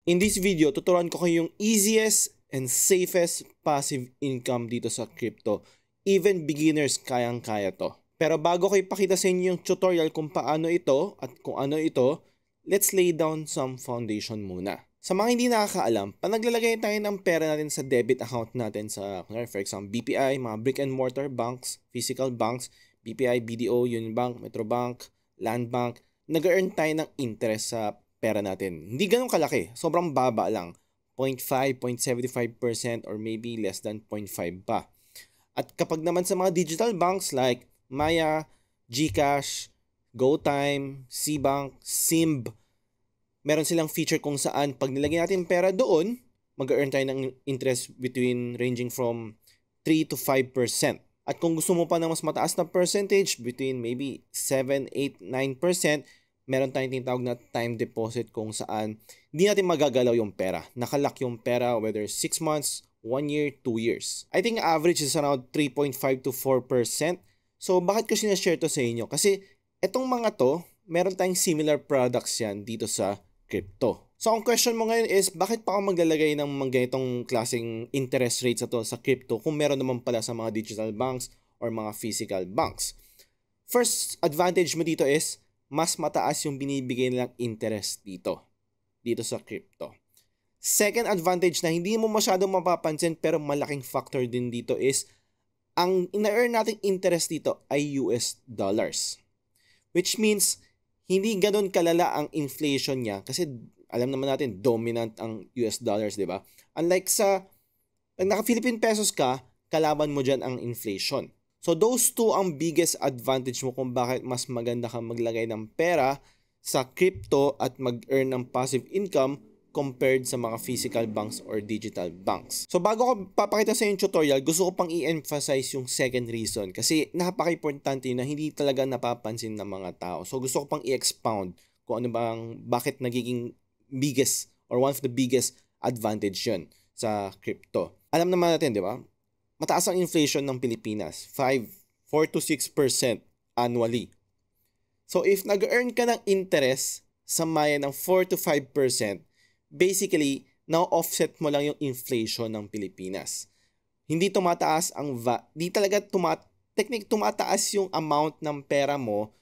In this video, tuturuan ko kayo yung easiest and safest passive income dito sa crypto. Even beginners kayang-kaya to. Pero bago ko ipakita sa inyo yung tutorial kung paano ito at kung ano ito, let's lay down some foundation muna. Sa mga hindi nakakaalam, panaglalagay tayo ng pera natin sa debit account natin sa, for example, BPI, mga brick and mortar banks, physical banks, BPI, BDO, Union Bank, Metrobank, Land Bank, nag-earn tayo ng interest sa pera natin. Hindi ganun kalaki, sobrang baba lang. 0.5, 0.75% or maybe less than 0.5 pa. At kapag naman sa mga digital banks like Maya, GCash, GoTime, Cbank, Simb, meron silang feature kung saan pag nilagay natin pera doon, mag-earn tayo ng interest ranging from 3 to 5%. At kung gusto mo pa ng mas mataas na percentage, between maybe 7, 8, 9%, meron tayong tinatawag na time deposit kung saan hindi natin magagalaw yung pera. Nakalock yung pera whether 6 months, 1 year, 2 years. I think average is around 3.5 to 4%. So bakit ko sinashare to sa inyo? Kasi etong mga to, meron tayong similar products yan dito sa crypto. So ang question mo ngayon is, bakit pa ako maglalagay ng mga ganitong klaseng interest rates sa crypto kung meron naman pala sa mga digital banks or mga physical banks? First advantage mo dito is, mas mataas yung binibigay nilang interest dito sa crypto. Second advantage na hindi mo masyadong mapapansin pero malaking factor din dito is, ang ina-earn nating interest dito ay US dollars. Which means, hindi ganun kalala ang inflation niya kasi alam naman natin, dominant ang US dollars, di ba? Unlike sa, pag naka-Philippine pesos ka, kalaban mo dyan ang inflation. So those two ang biggest advantage mo kung bakit mas maganda kang maglagay ng pera sa crypto at mag-earn ng passive income compared sa mga physical banks or digital banks. So bago ko papakita sa yung tutorial, gusto ko pang i-emphasize yung second reason kasi napaka-importante na hindi talaga napapansin ng mga tao. So gusto ko pang i-expound kung ano bang bakit nagiging biggest or one of the biggest advantage yun sa crypto. Alam naman natin, di ba? Mataas ang inflation ng Pilipinas, 4 to 6% annually. So if nag-earn ka ng interest sa Maya ng 4 to 5%, basically, na-offset mo lang yung inflation ng Pilipinas. Hindi tumataas tumataas yung amount ng pera mo,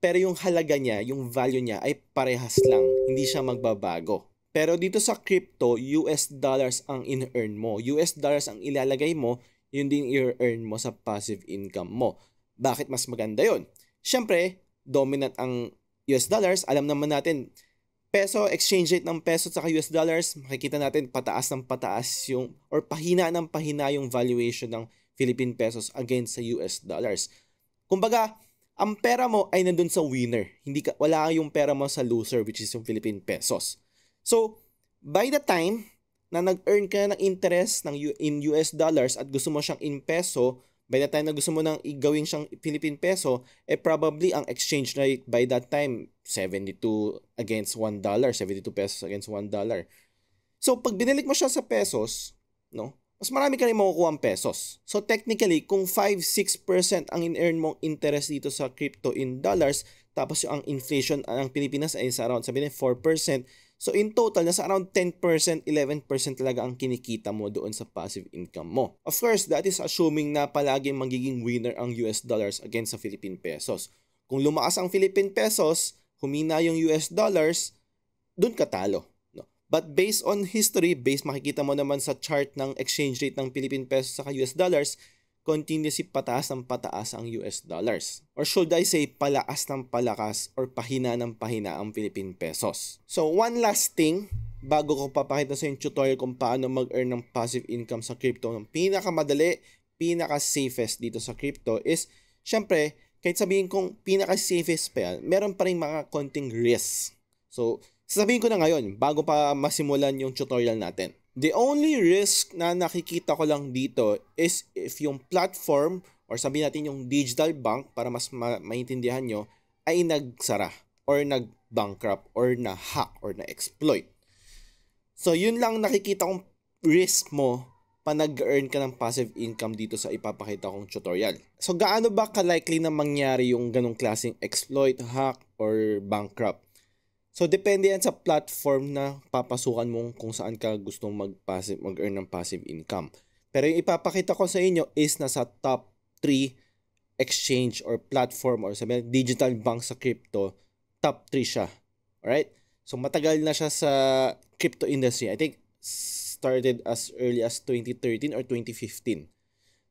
pero yung halaga niya, yung value niya ay parehas lang, hindi siya magbabago. Pero dito sa crypto, US dollars ang in-earn mo. US dollars ang ilalagay mo, yun din i-earn mo sa passive income mo. Bakit mas maganda yun? Siyempre, dominant ang US dollars. Alam naman natin, peso, exchange rate ng peso sa US dollars, makikita natin pataas ng pataas yung, or pahina ng pahina yung valuation ng Philippine pesos against sa US dollars. Kumbaga, ang pera mo ay nandun sa winner. Wala yung pera mo sa loser, which is yung Philippine pesos. So, by the time na nag-earn ka ng interest in US dollars at gusto mo siyang in peso, by the time na gusto mo nang igawin siyang Philippine peso, probably ang exchange rate by that time, 72 against $1, 72 pesos against $1. So, pag binilik mo siya sa pesos, no, mas marami ka rin makukuha ang pesos. So, technically, kung 5-6% ang in-earn mong interest dito sa crypto in dollars, tapos yung ang inflation ng Pilipinas ay sa around, sabihin 4%, so in total, nasa around 10%, 11% talaga ang kinikita mo doon sa passive income mo. Of course, that is assuming na palaging magiging winner ang US dollars against sa Philippine pesos. Kung lumakas ang Philippine pesos, humina yung US dollars, doon ka talo. No? But based on history, makikita mo naman sa chart ng exchange rate ng Philippine pesos sa US dollars, continuously pataas ng pataas ang US dollars. Or should I say, palakas ng palakas or pahina ng pahina ang Philippine pesos. So one last thing, bago ko papakita sa yung tutorial kung paano mag-earn ng passive income sa crypto, ng pinakamadali, pinaka-safest dito sa crypto is, syempre, kahit sabihin kong pinaka-safest pa yan, meron pa rin mga konting risk. So, sasabihin ko na ngayon, bago pa masimulan yung tutorial natin. The only risk na nakikita ko lang dito is if yung platform or sabihin natin yung digital bank para mas maintindihan nyo ay nagsara or nag-bankrupt or na-hack or na-exploit. So yun lang nakikita kong risk mo pa nag-earn ka ng passive income dito sa ipapakita kong tutorial. So gaano ba ka-likely na mangyari yung ganong klaseng exploit, hack, or bankrupt? So, depende yan sa platform na papasukan mo kung saan ka gustong mag-earn ng passive income. Pero yung ipapakita ko sa inyo is nasa top 3 exchange or platform or sabihin, digital bank sa crypto, top 3 siya. Alright? So, matagal na siya sa crypto industry. I think started as early as 2013 or 2015.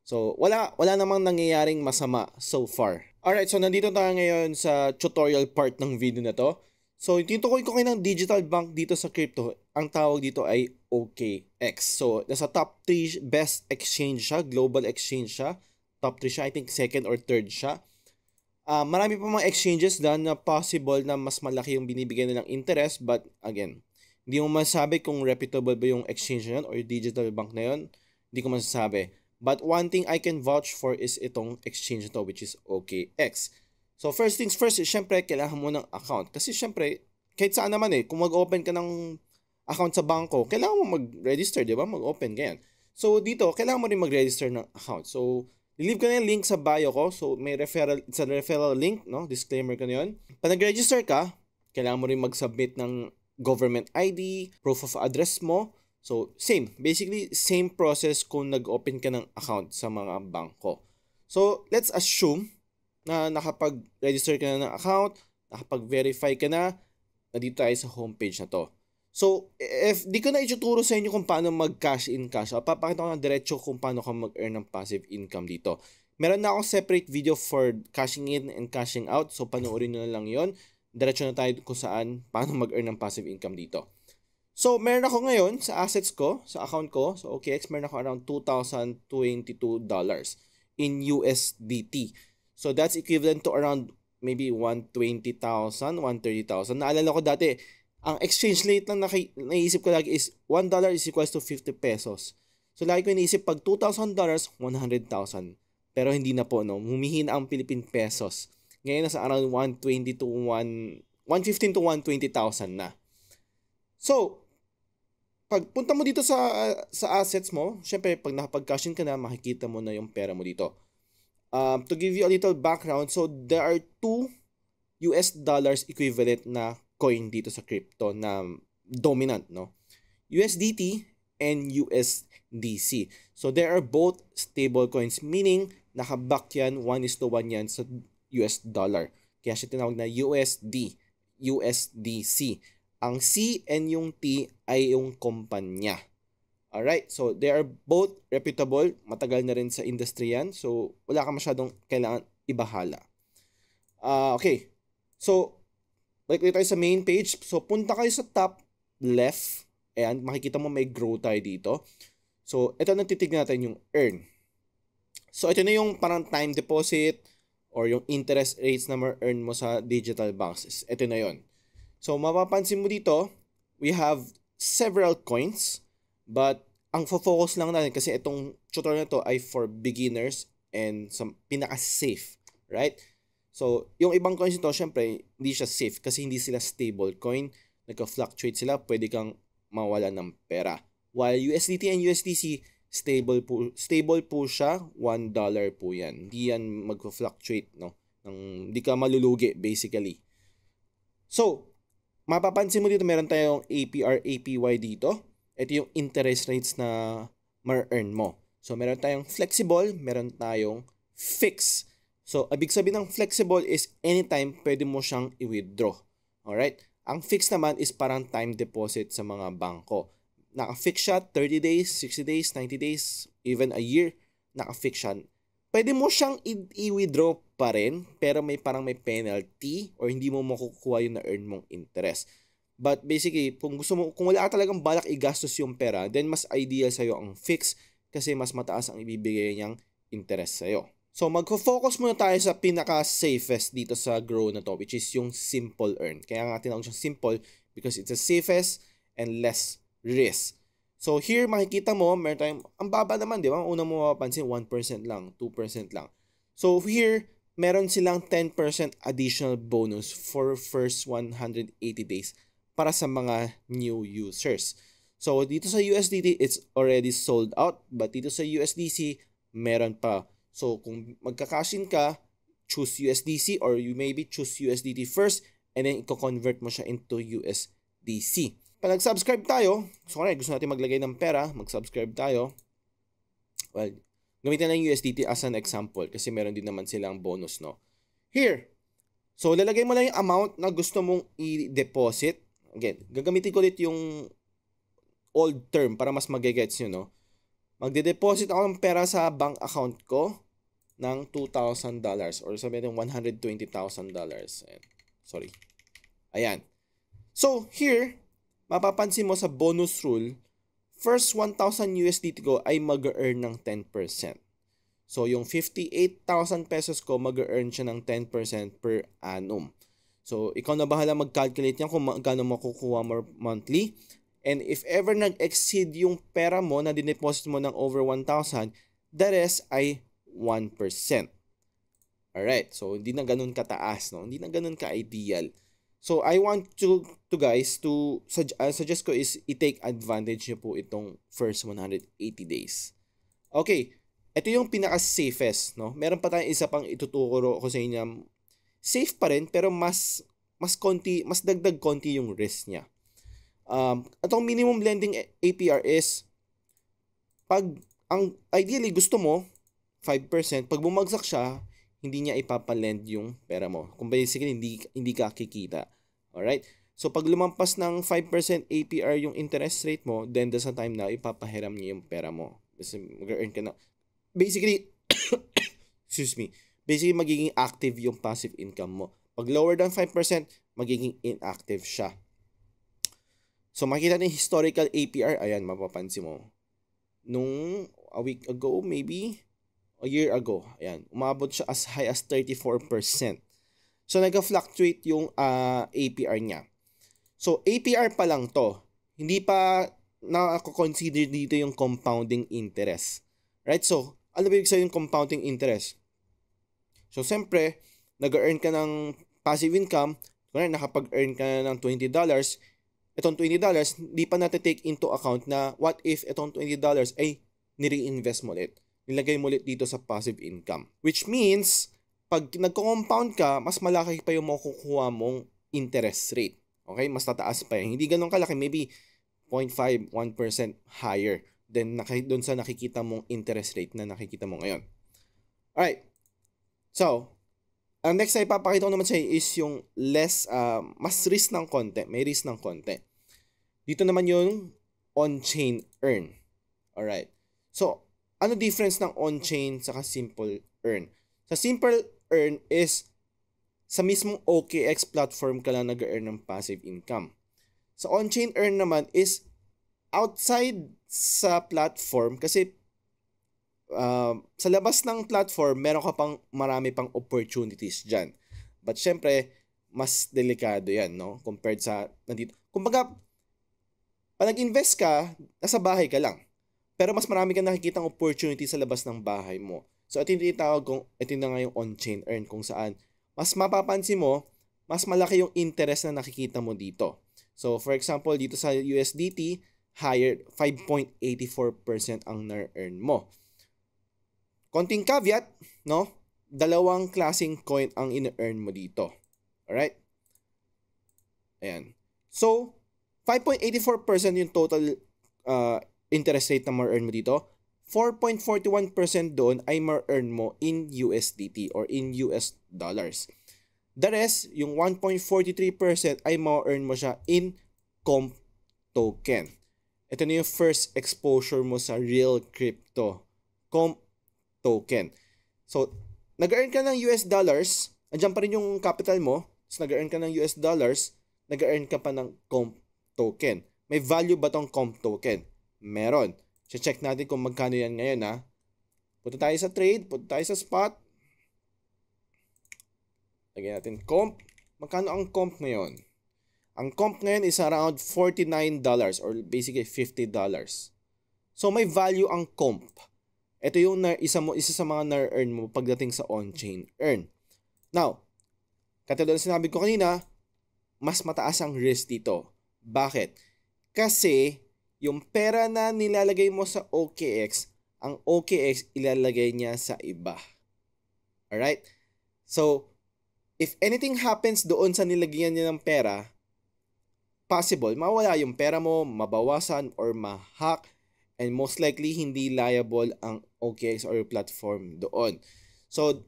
So, wala namang nangyayaring masama so far. Alright, so nandito tayo ngayon sa tutorial part ng video na to. So, tinutukoy ko kayo ng digital bank dito sa crypto. Ang tawag dito ay OKX. So, nasa top 3 best exchange siya, global exchange siya. Top 3 siya, I think second or third siya. Marami pa mga exchanges na possible na mas malaki yung binibigyan nilang interest. But again, hindi mo masasabi kung reputable ba yung exchange na yun or digital bank na yun. Hindi ko masasabi. But one thing I can vouch for is itong exchange na to, which is OKX. So, first things first, syempre, kailangan mo ng account. Kasi syempre, kahit saan naman kung mag-open ka ng account sa bangko, kailangan mo mag-register, di ba? Mag-open, ganyan. So, dito, kailangan mo rin mag-register ng account. So, leave ko na yung link sa bio ko. So, may referral, it's a referral link, no? Disclaimer ko na yun. Pag nag-register ka, kailangan mo rin mag-submit ng government ID, proof of address mo. So, same. Basically, same process kung nag-open ka ng account sa mga bangko. So, let's assume na nakapag-register ka na ng account, nakapag-verify ka na, nandito tayo sa homepage na to. So, if di ko na ituturo sa inyo kung paano mag-cash in, cash out, papakita ko na diretso kung paano ka mag-earn ng passive income dito. Meron na akong separate video for cashing in and cashing out, so panoorin nyo na lang yon. Diretso na tayo kung saan, paano mag-earn ng passive income dito. So, meron ako ngayon sa assets ko, sa account ko, so OKX, meron ako around $2,022 in USDT. So, that's equivalent to around maybe 120,000, 130,000. Naalala ko dati, ang exchange rate lang naisip ko lagi is $1 is equals to 50 pesos. So, lagi ko iniisip pag $2,000, 100,000. Pero hindi na po, no? Humihina ang Philippine pesos. Ngayon, nasa around 115 to 120,000 na. So, pag punta mo dito sa assets mo, syempre, pag nakapag-cash in ka na, makikita mo na yung pera mo dito. To give you a little background, so there are $2 equivalent na coin dito sa crypto na dominant, no? USDT and USDC. So there are both stable coins, meaning nakaback yan, 1:1 yan sa US dollar. Kaya siya tinawag na USDC. Ang C and yung T ay yung kumpanya. Alright, so they are both reputable. Matagal na rin sa industry yan. So, wala ka masyadong kailangan ibahala. Okay, so, balik tayo sa main page. So, punta kayo sa top left. Ayan, makikita mo may grow tayo dito. So, ito na titignan natin yung earn. So, ito na yung parang time deposit or yung interest rates na ma-earn mo sa digital banks. Ito na yon. So, mapapansin mo dito, we have several coins. But, ang focus lang natin kasi itong tutorial na to ay for beginners and some pinaka-safe, right? So, yung ibang coins nito, syempre, hindi siya safe kasi hindi sila stable coin. Nagka-fluctuate sila, pwede kang mawala ng pera. While USDT and USDC, stable po siya, $1 po yan. Hindi yan mag-fluctuate, no? Hindi ka malulugi, basically. So, mapapansin mo dito, meron tayong APR, APY dito. Ito yung interest rates na ma-earn mo. So, meron tayong flexible, meron tayong fixed. So, ibig sabihin ng flexible is anytime pwede mo siyang i-withdraw. Alright? Ang fixed naman is parang time deposit sa mga bangko. Naka-fix siya 30 days, 60 days, 90 days, even a year. Naka-fix siya. Pwede mo siyang i-withdraw pa rin, pero may penalty or hindi mo makukuha yung na-earn mong interest. But basically, kung wala ka talagang balak i-gastos yung pera, then mas ideal sa'yo ang fix kasi mas mataas ang ibibigay niyang interest sa'yo. So, magfo-focus muna tayo sa pinaka-safest dito sa Grow na to, which is yung simple earn. Kaya nga tinawag siyang simple because it's the safest and less risk. So, here makikita mo, meron tayong, ang baba naman, di ba? Una mo mapapansin, 1% lang, 2% lang. So, here, meron silang 10% additional bonus for first 180 days para sa mga new users. So, dito sa USDT, it's already sold out. But dito sa USDC, meron pa. So, kung magka-cash in ka, choose USDC or you maybe choose USDT first and then i-convert mo siya into USDC. Pag nag-subscribe tayo, so gusto natin maglagay ng pera, mag-subscribe tayo. Well, gamitin lang yung USDT as an example kasi meron din naman silang bonus, no? Here, so lalagay mo lang yung amount na gusto mong i-deposit. Again, gagamitin ko ulit yung old term para mas magigets nyo, no? Magde-deposit ako ng pera sa bank account ko ng $2,000 or sabihin natin $120,000. Sorry. Ayan. So, here, mapapansin mo sa bonus rule, first 1,000 USDT ko ay mag-earn ng 10%. So, yung 58,000 pesos ko, mag-earn siya ng 10% per annum. So, ikaw na bahala mag-calculate niyan kung magkano makukuha mo monthly. And if ever nag-exceed yung pera mo na dineposit mo ng over 1,000, the rest ay 1%. Alright, so hindi na ganun kataas, no? Hindi na ganun ka-ideal. So, I want to guys to suggest ko is i-take advantage niyo po itong first 180 days. Okay, ito yung pinaka-safest, no? Meron pa tayong isa pang ituturo ko sa inyo. Safe pa rin pero mas dagdag konti yung risk niya. Itong minimum lending APR is ideally gusto mo 5%, pag bumagsak siya, hindi niya ipapalend yung pera mo. Kung basically, hindi ka kikita. Alright? So, pag lumampas ng 5% APR yung interest rate mo, then there's a time na ipapahiram niya yung pera mo. Kasi mag-earn ka na. Basically, excuse me, basically magiging active yung passive income mo. Pag lower than 5%, magiging inactive siya. So, makikita ng historical APR, ayan, mapapansin mo. Nung a week ago, maybe a year ago, ayan, umabot siya as high as 34%. So, nag-fluctuate yung APR niya. So, APR pa lang to. Hindi pa na-consider dito yung compounding interest. Right? So, ano ba yung yung compounding interest? So, siyempre, nag-earn ka ng passive income, nakapag-earn ka ng $20, itong $20, hindi pa natin-take into account na what if itong $20 ay nire-invest mo ulit. Nilagay mo ulit dito sa passive income. Which means, pag nagko-compound ka, mas malaki pa yung makukuha mong interest rate. Okay? Mas tataas pa yan. Hindi ganun kalaki. Maybe 0.5, 1% higher than doon sa nakikita mong interest rate na nakikita mo ngayon. Alright. So, ang next na ipapakita ko naman sa'yo is yung mas risk ng konti. May risk ng konti. Dito naman yung on-chain earn. Alright. So, ano difference ng on-chain saka simple earn? Sa simple earn is sa mismong OKX platform ka lang nag-earn ng passive income. Sa on-chain earn naman is outside sa platform kasi sa labas ng platform meron ka pang marami pang opportunities dyan. But syempre, mas delikado yan, no? Compared sa nandito. Kumbaga, pag nag-invest ka, nasa bahay ka lang. Pero mas marami kang nakikitang opportunity sa labas ng bahay mo. So, ito yung tinatawag kong, ito na nga yung on-chain earn kung saan mas mapapansin mo, mas malaki yung interest na nakikita mo dito. So, for example, dito sa USDT, higher 5.84% ang na-earn mo. Konting caveat, no? Dalawang klaseng coin ang ina-earn mo dito. Alright? Ayan. So, 5.84% yung total interest rate na ma-earn mo dito. 4.41% doon ay ma-earn mo in USDT or in US dollars. The rest, yung 1.43% ay ma-earn mo siya in comp token. Ito na yung first exposure mo sa real crypto. Comp token. So, nag-earn ka ng US dollars, andyan pa rin yung capital mo, so nag-earn ka ng US dollars, nag-earn ka pa ng comp token. May value ba tong comp token? Meron. Check natin kung magkano yan ngayon, ha. Punta tayo sa trade, punta tayo sa spot. Lagyan natin comp. Magkano ang comp ngayon? Ang comp ngayon is around $49 or basically $50. So may value ang comp. Ito yung isa sa mga na-earn mo pagdating sa on-chain earn. Now, katulad na sinabi ko kanina, mas mataas ang risk dito. Bakit? Kasi yung pera na nilalagay mo sa OKX, ang OKX ilalagay niya sa iba. Alright? So, If anything happens doon sa nilagyan niya ng pera, possible, mawala yung pera mo, mabawasan or ma-hack, and most likely hindi liable ang OKX or your platform doon. So,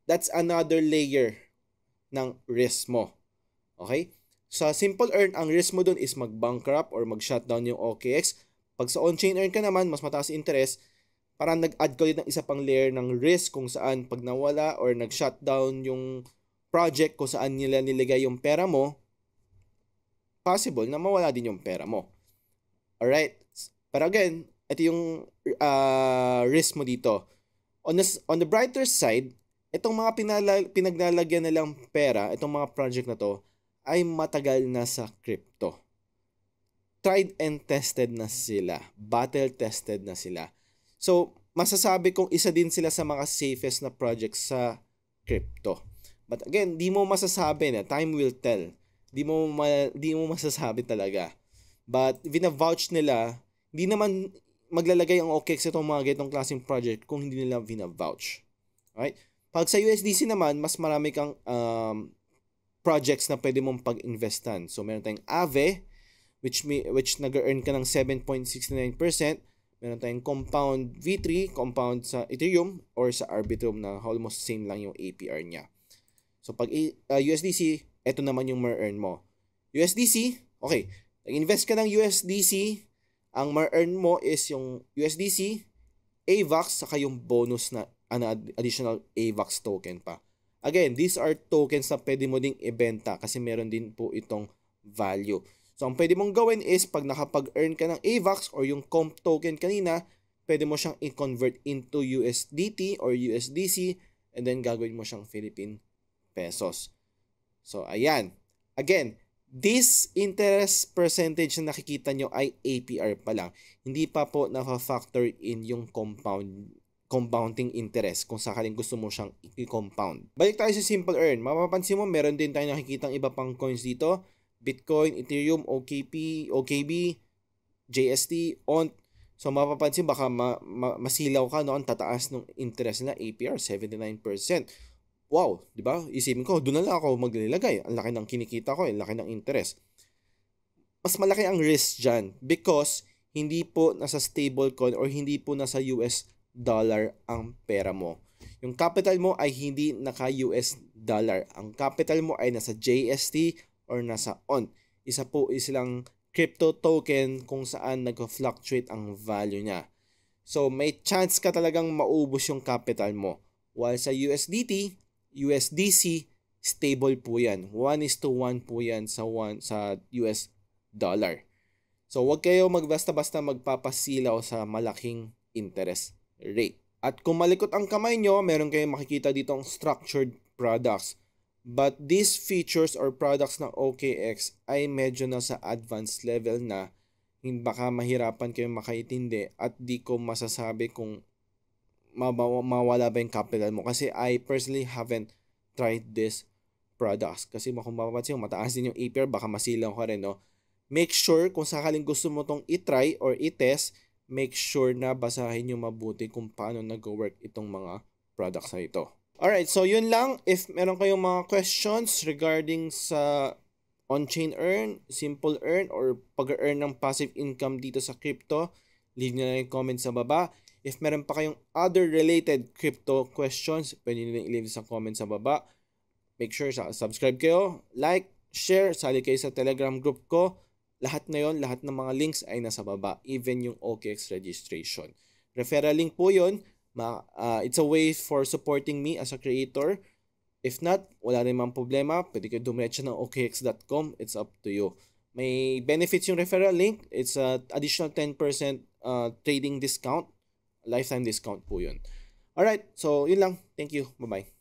that's another layer ng risk mo. Okay? Sa Simple Earn, ang risk mo doon is mag-bankrupt or mag-shutdown yung OKX. Pag sa on-chain earn ka naman, mas mataas interest, parang nag-add ka ulit ng isa pang layer ng risk kung saan pag nawala or nag-shutdown yung project kung saan nila nilagay yung pera mo, possible na mawala din yung pera mo. Alright? Pero again, ito yung risk mo dito. On the brighter side, itong mga pinaglalagyan nilang pera, itong mga project na to, ay matagal na sa crypto. Tried and tested na sila. Battle tested na sila. So, masasabi kong isa din sila sa mga safest na projects sa crypto. But again, di mo masasabi na. Time will tell. Di mo masasabi talaga. But, vina-vouch nila, hindi naman maglalagay ang OKX itong mga ganitong klaseng project kung hindi nila vina-vouch. Alright? Pag sa USDC naman, mas marami kang projects na pwede mong pag-investan. So, meron tayong Aave, which nag-earn ka ng 7.69%. Meron tayong Compound V3, Compound sa Ethereum, or sa Arbitrum na almost same lang yung APR niya. So, pag USDC, eto naman yung ma-earn mo. USDC, okay, nag-invest ka ng USDC, ang ma-earn mo is yung USDC, AVAX, saka yung bonus na additional AVAX token pa. Again, these are tokens na pwede mo ding ibenta kasi meron din po itong value. So, ang pwede mong gawin is pag nakapag-earn ka ng AVAX or yung comp token kanina, pwede mo siyang i-convert into USDT or USDC and then gagawin mo siyang Philippine pesos. So, ayan. Again, this interest percentage na nakikita nyo ay APR pa lang. Hindi pa po na-factor in yung compounding interest kung sakaling gusto mo siyang i-compound. Balik tayo sa Simple Earn. Mapapansin mo, meron din tayo nakikitang iba pang coins dito. Bitcoin, Ethereum, OKB, JST, ONT. So mapapansin baka masilaw ka noon, tataas ng interest na APR 79%. Wow, 'di ba? Isipin ko, doon na lang ako maglalagay. Ang laki ng kinikita ko, ang laki ng interest. Mas malaki ang risk diyan because hindi po nasa stablecoin or hindi po nasa US dollar ang pera mo. Yung capital mo ay hindi naka-US dollar. Ang capital mo ay nasa JST or nasa ONT. Isa po lang crypto token kung saan nag-fluctuate ang value niya. So, may chance ka talagang maubos yung capital mo. While sa USDT, USDC, stable po yan. 1:1 po yan sa US dollar. So, huwag kayo basta-basta magpapasilaw sa malaking interest rate. At kung malikot ang kamay nyo, meron kayong makikita ditong structured products. But these features or products ng OKX ay medyo nasa advanced level na baka mahirapan kayong makaintindi at di ko masasabi kung mawala ba yung capital mo. Kasi I personally haven't tried this products. Kasi kung mapapansin mo, mataas din yung APR, baka masilang ko rin, no? Make sure kung sakaling gusto mo tong i-try or i-test, make sure na basahin nyo mabuti kung paano nag-work itong mga products na ito. Alright, so yun lang. If meron kayong mga questions regarding sa on-chain earn, simple earn, or pag-earn ng passive income dito sa crypto, leave nyo na yung comment sa baba. If meron pa kayong other related crypto questions, pwede nyo na i-leave sa comment sa baba. Make sure subscribe kayo, like, share, sali kayo sa Telegram group ko. Lahat na yon, lahat ng mga links ay nasa baba, even yung OKX registration. Referral link po yun. It's a way for supporting me as a creator. If not, wala rin mang problema. Pwede kayo dumiretso ng okx.com. It's up to you. May benefits yung referral link. It's a additional 10% trading discount. Lifetime discount po yun. Alright, so yun lang. Thank you. Bye-bye.